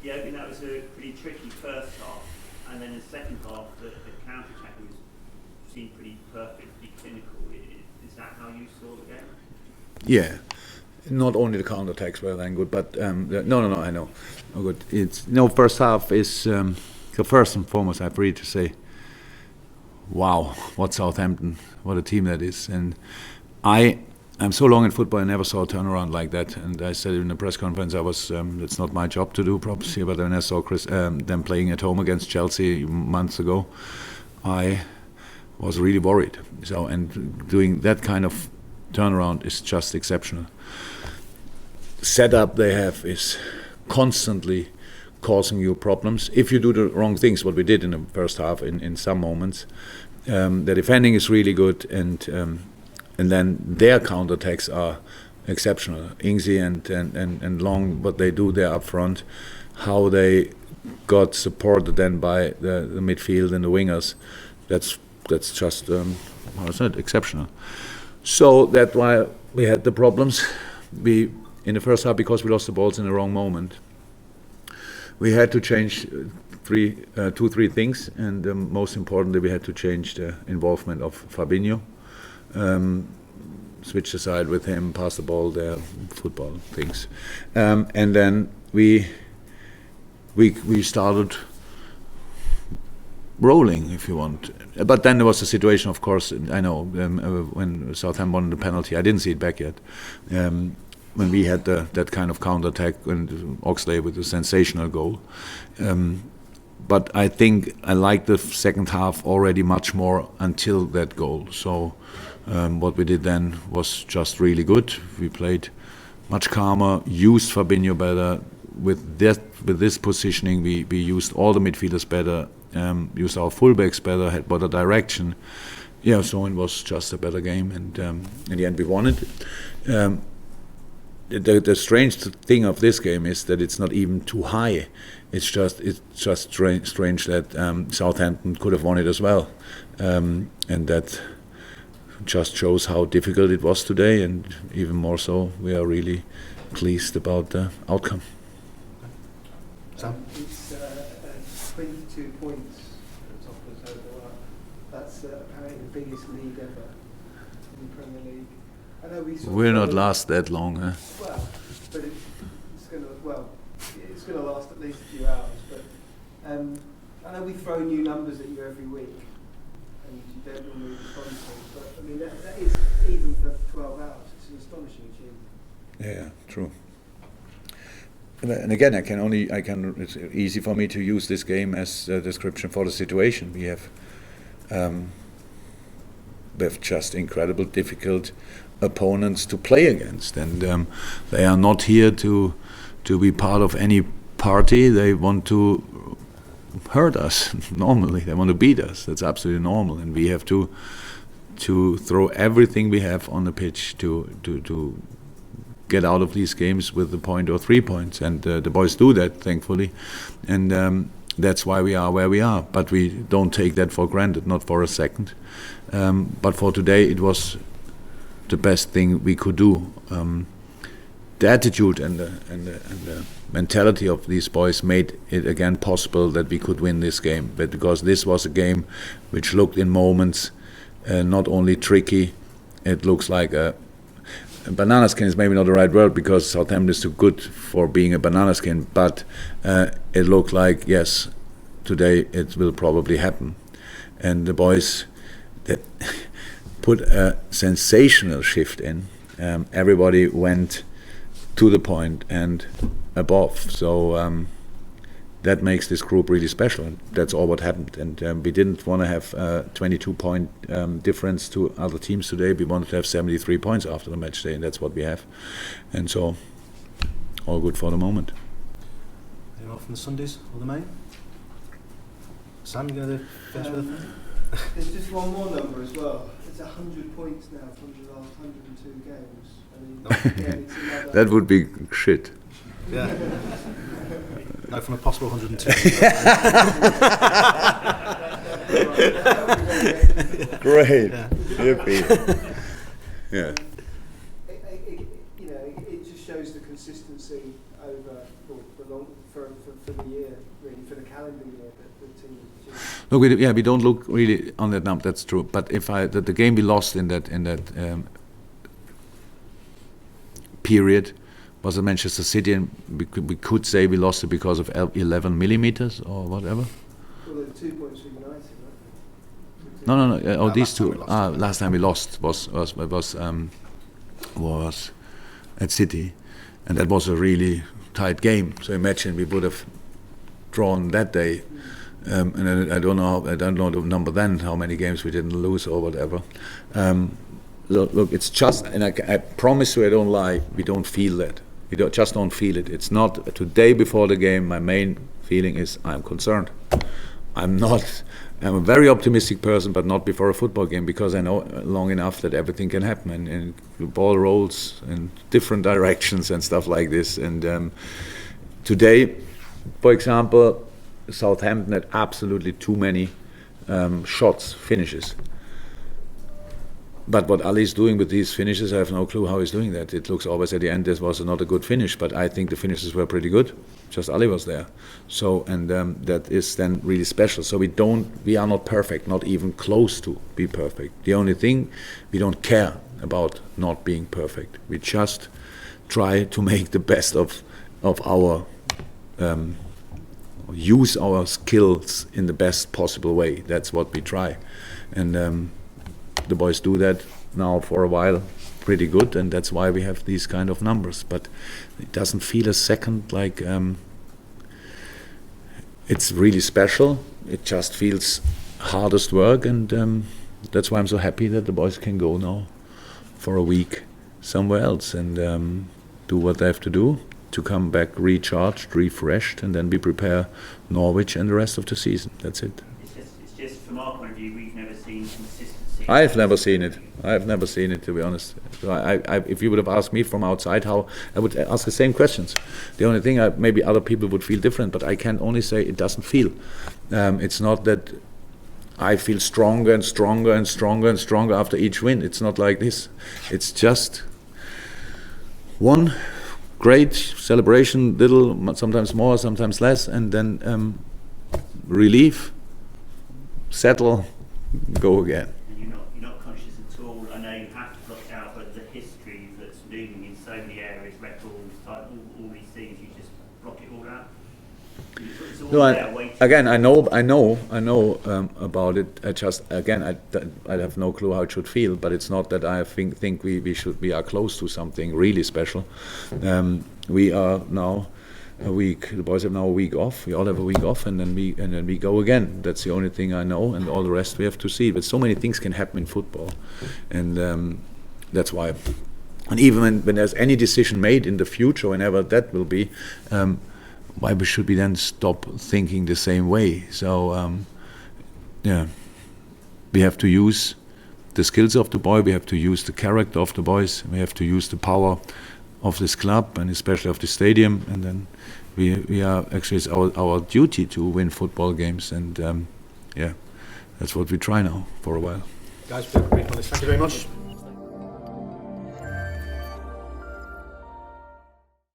Yeah, I think that was a pretty tricky first half, and then in the second half, the counter-attack seemed pretty perfect, pretty clinical. Is that how you saw the game? Yeah, not only the counter-attacks were then good, but no, I know. Oh, good. First half is so first and foremost, I have really to say, wow, what Southampton, what a team that is, and I'm so long in football, I never saw a turnaround like that. And I said in the press conference, it's not my job to do props here, but when I saw them playing at home against Chelsea months ago, I was really worried. So, and doing that kind of turnaround is just exceptional. Setup they have is constantly causing you problems. If you do the wrong things, what we did in the first half in some moments, the defending is really good, and then their counterattacks are exceptional. Ingsy and Long, what they do there up front, how they got supported then by the midfield and the wingers, that's just how I said, exceptional. So that's why we had the problems. We in the first half, because we lost the balls in the wrong moment, we had to change two, three things, and most importantly, we had to change the involvement of Fabinho. Switch the side with him, pass the ball, their football things, and then we started rolling, if you want. But then there was a situation, of course. I know when Southampton won the penalty, I didn't see it back yet. When we had that kind of counter-attack, and Oxlade with a sensational goal. But I think I liked the second half already much more until that goal. So what we did then was just really good. We played much calmer, used Fabinho better. With this positioning, we used all the midfielders better, used our fullbacks better, had better direction. Yeah, so it was just a better game, and in the end we won it. The strange thing of this game is that it's not even too high. It's just strange that Southampton could have won it as well, and that just shows how difficult it was today. And even more so, we are really pleased about the outcome. Sam? It's 22 points at the top of the table. That's apparently the biggest lead ever in the Premier League. I know we'll not last that long, huh? Well, but it's going to last at least a few hours. But I know we throw new numbers at you every week, and you don't normally respond to them. But I mean, that is, even for 12 hours, it's an astonishing achievement. Yeah, true. And again, it's easy for me to use this game as a description for the situation. We have just incredible, difficult opponents to play against, and they are not here to be part of any party. They want to hurt us. Normally, they want to beat us. That's absolutely normal, and we have to throw everything we have on the pitch to get out of these games with a point or 3 points, and the boys do that, thankfully, and that's why we are where we are. But we don't take that for granted, not for a second. But for today, it was the best thing we could do. The attitude and the mentality of these boys made it again possible that we could win this game. But because this was a game which looked in moments not only tricky, it looks like a banana skin is maybe not the right word, because Southampton is too good for being a banana skin, but it looked like, yes, today it will probably happen. And the boys that put a sensational shift in. Everybody went to the point and above. So that makes this group really special. And that's all what happened. And we didn't want to have a 22-point difference to other teams today. We wanted to have 73 points after the match day, and that's what we have. And so, all good for the moment. Anyone from the Sundays or the main? Sam, you going to finish with it? There's just one more number as well. It's 100 points now from the last 102 games. I mean, it's that would be shit. Yeah. No, from a possible 102. Great. Yeah. Yippee. Yeah. It just shows the consistency over for for the year, really, for the calendar year that the team was achieving? Look, we don't look really on that number. That's true. But if the game we lost in that period was at Manchester City, and we could say we lost it because of 11 millimeters or whatever. Well, the 2 points for United, right? No. These last time two. we lost. Last time we lost was at City, and that was a really tight game. So imagine we would have drawn that day, and I don't know the number then, how many games we didn't lose or whatever. Look, it's just, and I promise you, I don't lie. We don't feel that. We just don't feel it. It's not today before the game. My main feeling is I'm concerned. I'm a very optimistic person, but not before a football game, because I know long enough that everything can happen, and the ball rolls in different directions and stuff like this. And today, for example, Southampton had absolutely too many finishes. But what Ali is doing with these finishes, I have no clue how he's doing that. It looks always at the end this was not a good finish, but I think the finishes were pretty good. Just Ali was there. So, and that is then really special. So we are not perfect, not even close to be perfect. The only thing, we don't care about not being perfect. We just try to make the best of our, use our skills in the best possible way. That's what we try. And the boys do that now for a while pretty good, and that's why we have these kind of numbers. But it doesn't feel a second like it's really special. It just feels hardest work, and that's why I'm so happy that the boys can go now for a week somewhere else and do what they have to do to come back recharged, refreshed, and then we prepare Norwich and the rest of the season. That's it. It's just from our point of view, we've never seen consistency. I've never seen it, to be honest. So if you would have asked me from outside, I would ask the same questions. The only thing, maybe other people would feel different, but I can only say it doesn't feel. It's not that I feel stronger and stronger and stronger and stronger after each win. It's not like this. It's just one great celebration, little, sometimes more, sometimes less, and then relief, settle, go again. You're not conscious at all. I know you have to block it out, but the history that's looming in so many areas, records, all these things, you just block it all out. It's all there waiting. Again, I know about it. I just, again, I have no clue how it should feel, but it's not that I think we are close to something really special. We are now a week. The boys have now a week off. We all have a week off, and then we go again. That's the only thing I know, and all the rest we have to see. But so many things can happen in football, and that's why. And even when there's any decision made in the future, whenever that will be, why should we then stop thinking the same way? So, we have to use the skills of the boy. We have to use the character of the boys. We have to use the power of this club and especially of the stadium, and then we are actually, it's our duty to win football games, and that's what we try now for a while. Guys, we've been brief on this. Thank you very much.